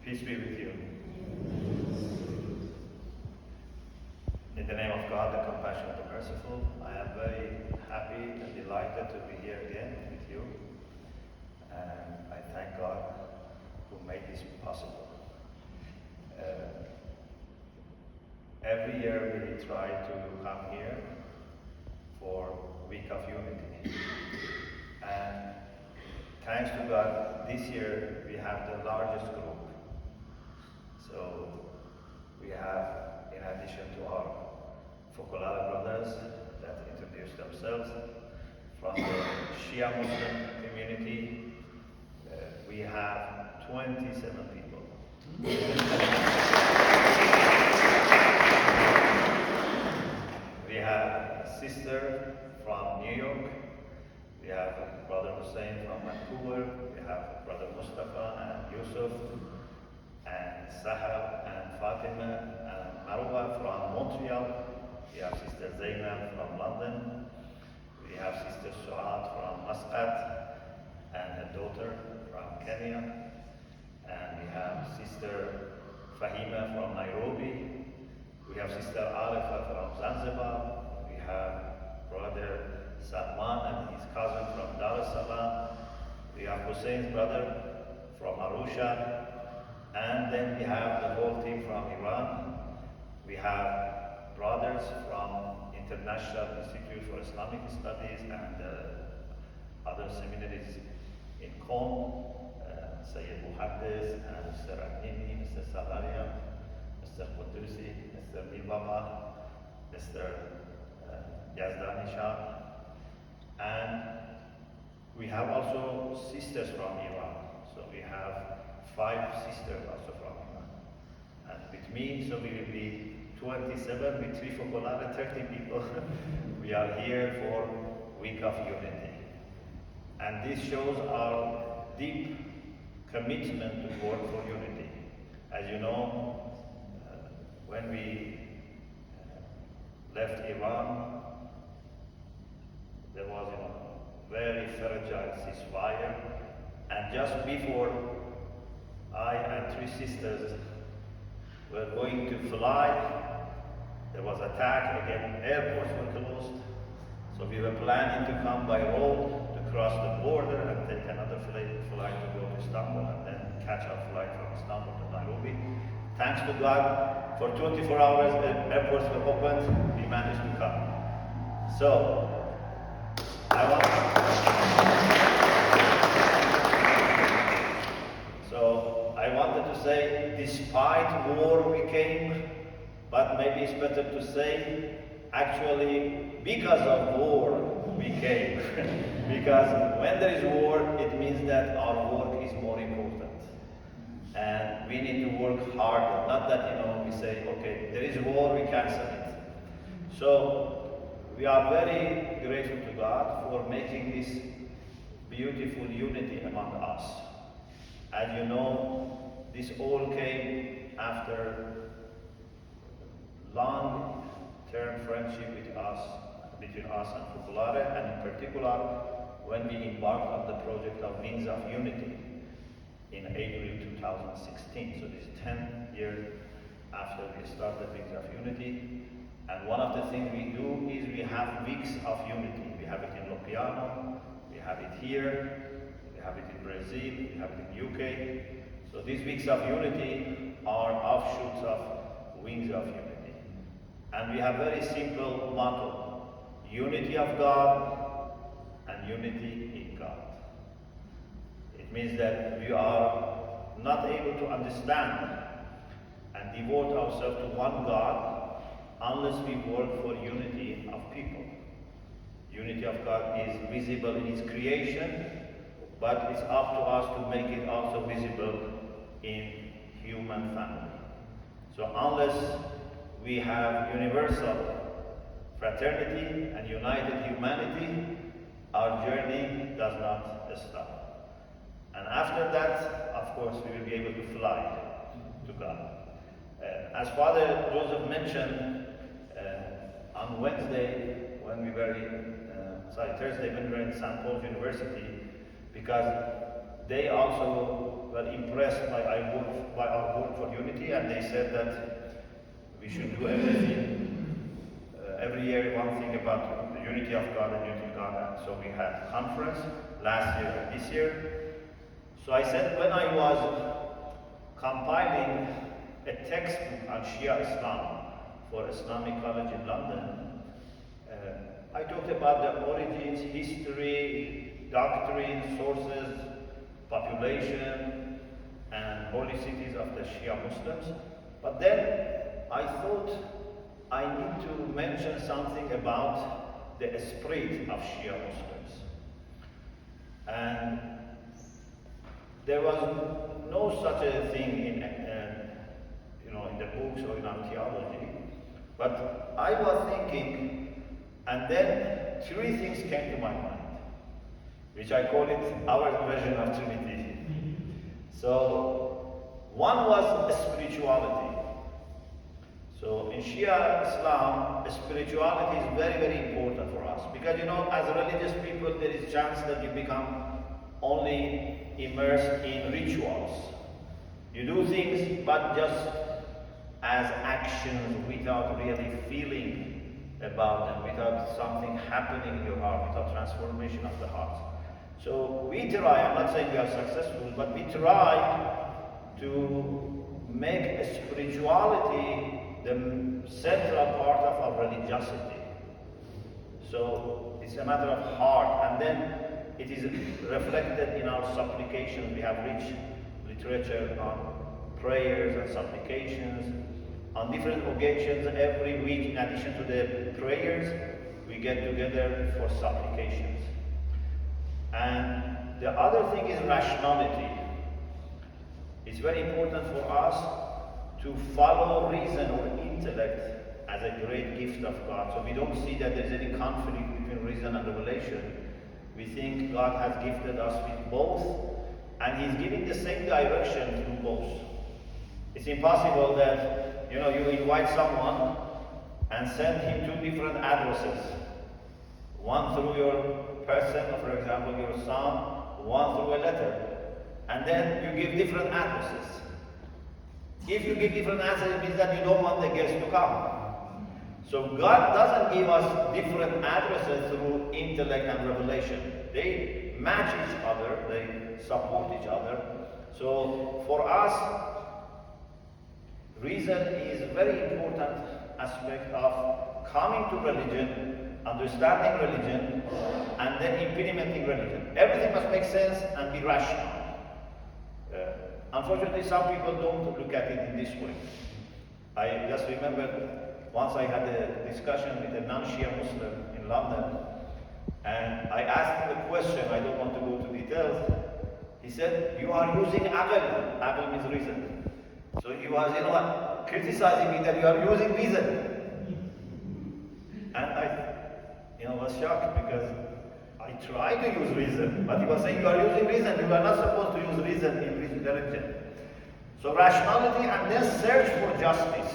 Peace be with you. In the name of God, the compassionate, the merciful, I am very happy and delighted to be here again with you. And I thank God who made this possible. Every year we try to come here for Week of Unity. And thanks to God, this year we have the largest group. So we have, in addition to our Focolare brothers that introduced themselves, from the Shia Muslim community, we have 27 people. We have a sister from New York. We have Brother Hussein from Vancouver. We have Brother Mustafa and Yusuf, and Sahab and Fatima and Marwa from Montreal. We have Sister Zainab from London. We have Sister Suad from Muscat and her daughter from Kenya. And we have Sister Fahima from Nairobi. We have Sister Arifa from Zanzibar. We have Brother Salman and his cousin from Dar es Salaam. We have Hussein's brother from Arusha. And then we have the whole team from Iran. We have brothers from International Institute for Islamic Studies and other seminaries in Qom, Sayyid Muhaddis, and Mr. Amini, Mr. Salaria, Mr. Qudusi, Mr. Nibaba, Mr. Yazdani Shah. And we have also sisters from Iran. So we have 5 sisters also from Iran. And with me, so we will be 27 with 3 Focolare, 30 people. We are here for Week of Unity. And this shows our deep commitment to work for unity. As you know, when we left Iran, there was a very fragile ceasefire. And just before I and 3 sisters were going to fly, there was attack again, airports were closed. So we were planning to come by road to cross the border and take another flight to go to Istanbul and then catch our flight from Istanbul to Nairobi. Thanks to God, for 24 hours the airports were opened, we managed to come. So, I wanted to say, despite war we came, but maybe it's better to say, actually, because of war we came. Because when there is war, it means that our work is more important. And we need to work harder. Not that, we say, okay, there is war, we cancel it. So, we are very grateful to God for making this beautiful unity among us. As you know, this all came after long-term friendship between us and Focolare, and in particular when we embarked on the project of Wings of Unity in April 2016. So this is 10 years after we started Wings of Unity. And one of the things we do is we have Weeks of Unity. We have it in Lopiano, we have it here, we have it in Brazil, we have it in UK. So these Weeks of Unity are offshoots of Wings of Unity. And we have very simple motto: unity of God and unity in God. It means that we are not able to understand and devote ourselves to one God unless we work for unity of people. Unity of God is visible in its creation, but it's up to us to make it also visible in human family. So unless we have universal fraternity and united humanity, our journey does not stop. And after that, of course, we will be able to fly to God. As Father Joseph mentioned, on Thursday when we were in St. Paul's University, because they also were impressed by our work for unity, and they said that we should do everything, every year one thing about the unity of God and unity of God. And so we had a conference last year and this year. So I said, when I was compiling a textbook on Shia Islam for Islamic College in London, I talked about the origins, history, doctrine, sources, population, and holy cities of the Shia Muslims. But then I thought I need to mention something about the spirit of Shia Muslims. And there was no such a thing in the books or in our theology. But I was thinking, and then three things came to my mind, which I call it our version of Trinity. So one was spirituality. So in Shia Islam, spirituality is very, very important for us. Because as religious people, there is a chance that you become only immersed in rituals. You do things, but just as actions without really feeling about them, without something happening in your heart, without transformation of the heart. So we try, I'm not saying we are successful, but we try to make spirituality the central part of our religiosity. So it's a matter of heart, and then it is reflected in our supplications. We have rich literature on prayers and supplications. On different occasions every week, in addition to the prayers, we get together for supplications. And the other thing is rationality. It's very important for us to follow reason or intellect as a great gift of God. So we don't see that there's any conflict between reason and revelation. We think God has gifted us with both, and He's giving the same direction through both. It's impossible that you invite someone and send him two different addresses. One through your person, or for example your son, one through a letter. And then you give different addresses. If you give different addresses, it means that you don't want the guest to come. So God doesn't give us different addresses through intellect and revelation. They match each other, they support each other. So for us, reason is a very important aspect of coming to religion, understanding religion, and then implementing religion. Everything must make sense and be rational. Unfortunately, some people don't look at it in this way. I just remember once I had a discussion with a non-Shia Muslim in London, and I asked him a question. I don't want to go to details. He said, "You are using aql." Aql means reason. So he was, criticizing me that you are using reason. And I, was shocked because I try to use reason, but he was saying you are using reason. You are not supposed to use reason in religion. So rationality and then search for justice.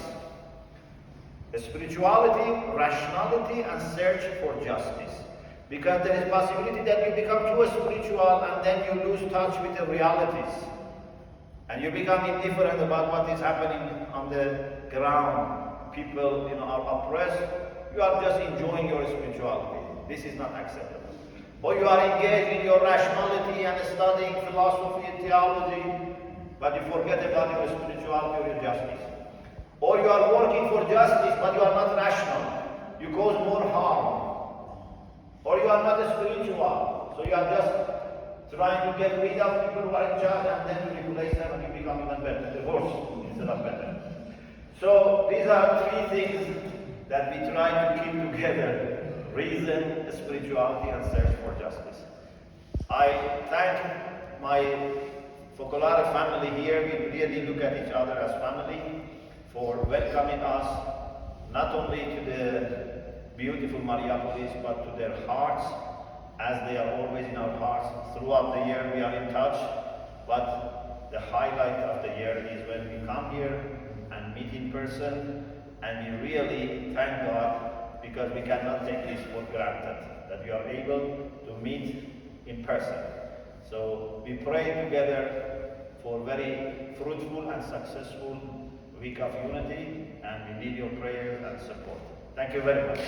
The spirituality, rationality, and search for justice. Because there is possibility that you become too spiritual and then you lose touch with the realities. And you become indifferent about what is happening on the ground. People, are oppressed. You are just enjoying your spirituality. This is not acceptable. Or you are engaged in your rationality and studying philosophy and theology, but you forget about your spirituality or your justice. Or you are working for justice, but you are not rational. You cause more harm. Or you are not spiritual, so you are just trying to get rid of people who are in charge and then to replace them and you become even better, the worse instead of better. So these are three things that we try to keep together: reason, spirituality, and search for justice. I thank my Focolare family here. We really look at each other as family for welcoming us not only to the beautiful Mariapolis but to their hearts, as they are always in our hearts. Throughout the year we are in touch, but the highlight of the year is when we come here and meet in person, and we really thank God because we cannot take this for granted, that we are able to meet in person. So we pray together for very fruitful and successful week of unity, and we need your prayers and support. Thank you very much.